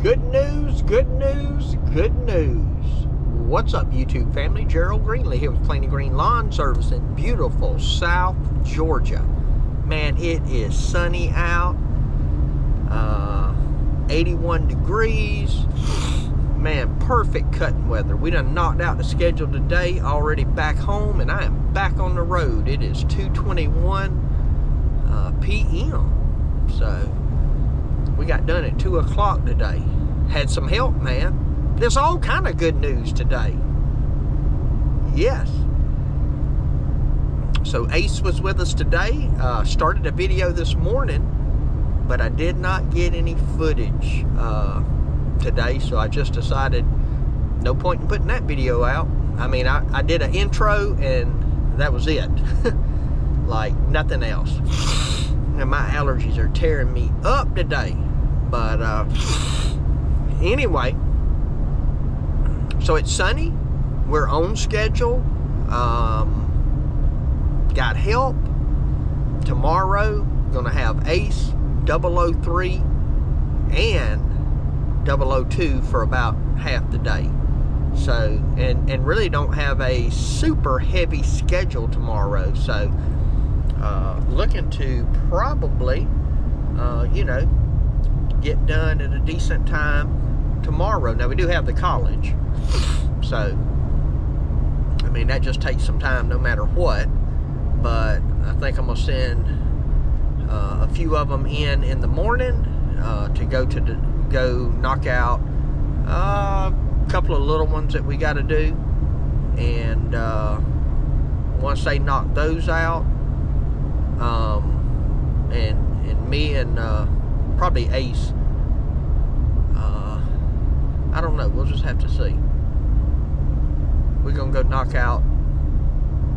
Good news, good news, good news. What's up, YouTube family? Gerald Greenlee here with Plain & Green Lawn Service in beautiful South Georgia. Man, it is sunny out. 81 degrees. Man, perfect cutting weather. We done knocked out the schedule today, already back home, and I am back on the road. It is 2:21 p.m. So we got done at 2 o'clock today. Had some help, man. There's all kind of good news today. Yes. So Ace was with us today. Started a video this morning, but I did not get any footage today, so I just decided no point in putting that video out. I mean, I did an intro and that was it. Like nothing else. And my allergies are tearing me up today. But anyway, so it's sunny. We're on schedule. Got help. Tomorrow, gonna have Ace, 003, and 002 for about half the day. So, and really don't have a super heavy schedule tomorrow. So, looking to probably, get done at a decent time tomorrow. Now, we do have the college. So, I mean, that just takes some time no matter what. But I think I'm going to send a few of them in the morning to go knock out a couple of little ones that we got to do. And once they knock those out, and me and probably Ace, I don't know, we'll just have to see. We're gonna go knock out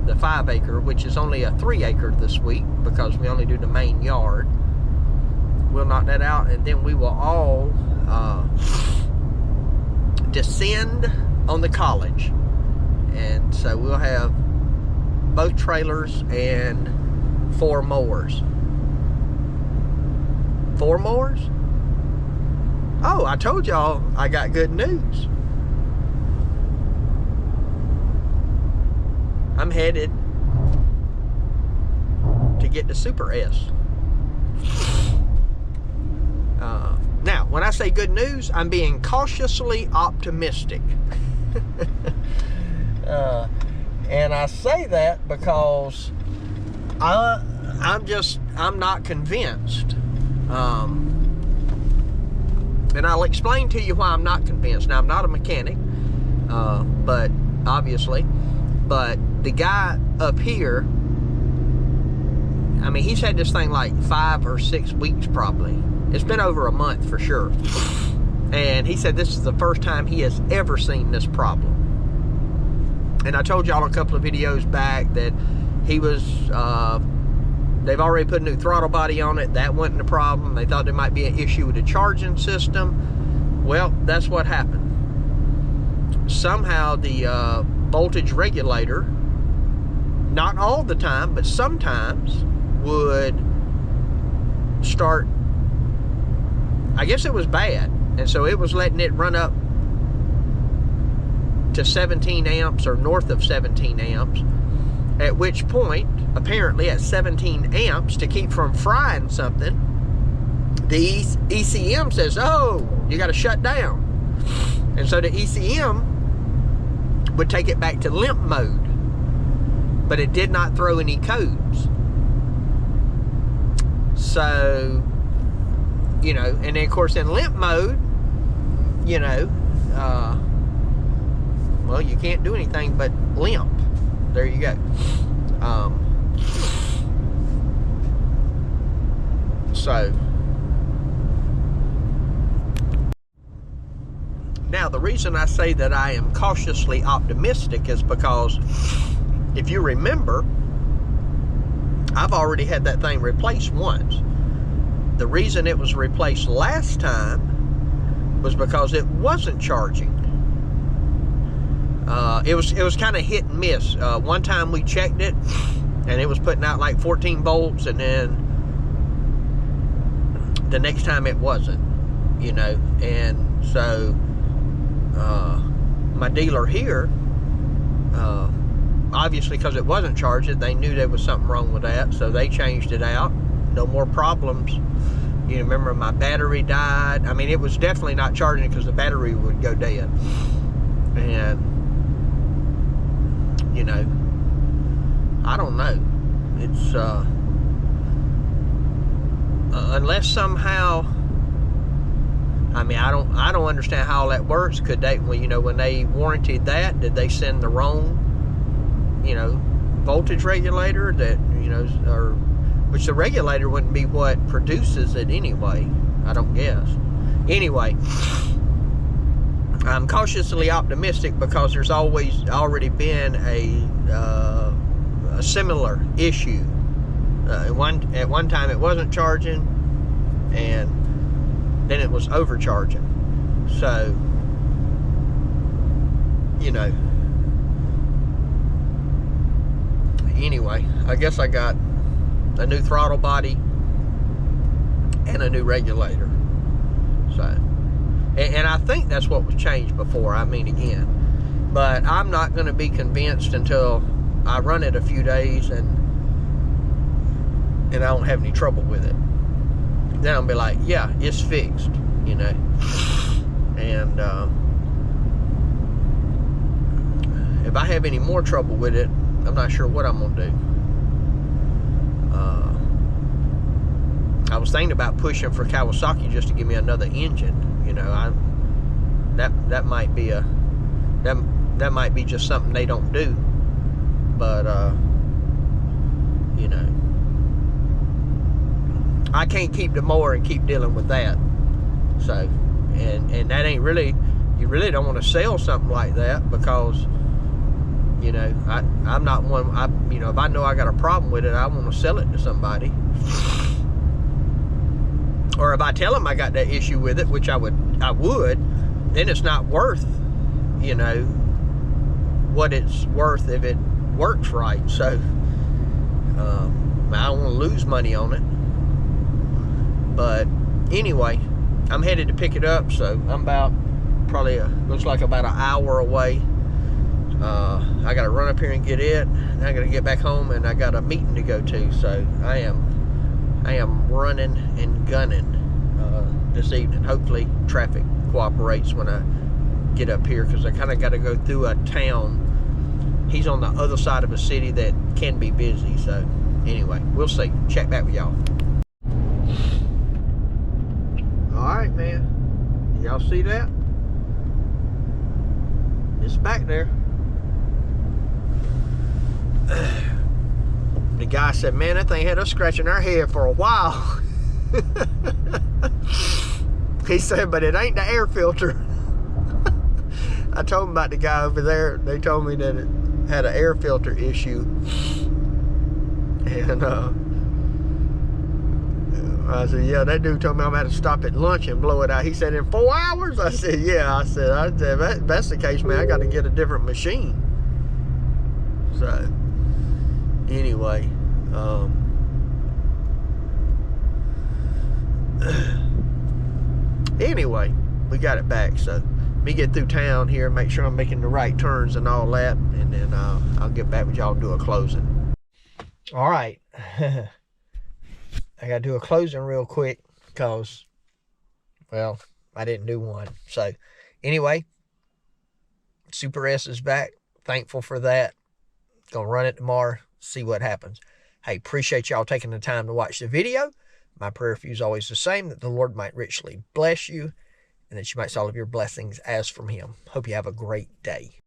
the 5 acre, which is only a 3 acre this week because we only do the main yard. We'll knock that out, and then we will all descend on the college. And so we'll have both trailers and 4 mowers. 4 mowers? Oh, I told y'all I got good news. I'm headed to get the Super S. Now, when I say good news, I'm being cautiously optimistic. And I say that because I'm not convinced. And I'll explain to you why I'm not convinced. Now, I'm not a mechanic, but obviously, but the guy up here, I mean, he's had this thing like 5 or 6 weeks probably. It's been over a month for sure. And he said this is the first time he has ever seen this problem. And I told y'all a couple of videos back that he was, they've already put a new throttle body on it. That wasn't a problem. They thought there might be an issue with the charging system. Well, that's what happened. Somehow the voltage regulator, not all the time, but sometimes would start, I guess it was bad. And so it was letting it run up to 17 amps or north of 17 amps. At which point, apparently at 17 amps, to keep from frying something, the ECM says, oh, you got to shut down. And so the ECM would take it back to limp mode. But it did not throw any codes. So, and then of course in limp mode, well, you can't do anything but limp. There you go. So now the reason I say that I am cautiously optimistic is because if you remember, I've already had that thing replaced once. The reason it was replaced last time was because it wasn't charging. It was kind of hit and miss. One time we checked it and it was putting out like 14 volts, and then the next time it wasn't, and So my dealer here, obviously because it wasn't charging, they knew there was something wrong with that, so they changed it out. No more problems. You remember my battery died. I mean, it was definitely not charging because the battery would go dead. And, you know, I don't know. It's, unless somehow, I mean, I don't understand how all that works. Could they, well, you know, when they warranted that, did they send the wrong, you know, voltage regulator that, you know, or, which the regulator wouldn't be what produces it anyway, I don't guess. Anyway, I'm cautiously optimistic because there's already been a similar issue. At one time it wasn't charging, and then it was overcharging. So, you know, anyway, I guess I got a new throttle body and a new regulator. So, and I think that's what was changed before. I mean, again, but I'm not going to be convinced until I run it a few days and I don't have any trouble with it. Then I'll be like, yeah, it's fixed, you know. And if I have any more trouble with it, I'm not sure what I'm gonna do. I was thinking about pushing for Kawasaki just to give me another engine. You know, that might be that might be just something they don't do. But you know, I can't keep the mower and keep dealing with that. So, and that ain't really, you really don't want to sell something like that because, you know, I'm not one, you know, if I know I got a problem with it, I want to sell it to somebody. Or if I tell them I got that issue with it, which I would, then it's not worth, you know, what it's worth if it works right. So, I don't want to lose money on it. But anyway, I'm headed to pick it up, so I'm about probably looks like about an hour away. I gotta run up here and get it, and I gotta get back home, and I got a meeting to go to. So I am running and gunning this evening. Hopefully traffic cooperates when I get up here, because I kind of got to go through a town. He's on the other side of a city that can be busy. So anyway, we'll see. Check back with y'all. Alright, man. Y'all see that? It's back there. The guy said, man, that thing had us scratching our head for a while. He said, but it ain't the air filter. I told him about the guy over there. They told me that it had an air filter issue. And I said, yeah, that dude told me I'm going to have to stop at lunch and blow it out. He said, in 4 hours? I said, yeah. I said, if that's the case, man, I got to get a different machine. So, anyway. Anyway, we got it back. So, let me get through town here, make sure I'm making the right turns and all that. And then I'll get back with y'all and do a closing. All right. I got to do a closing real quick because, well, I didn't do one. So, anyway, Super S is back. Thankful for that. Gonna run it tomorrow, see what happens. Hey, appreciate y'all taking the time to watch the video. My prayer for you is always the same, that the Lord might richly bless you and that you might see all of your blessings as from Him. Hope you have a great day.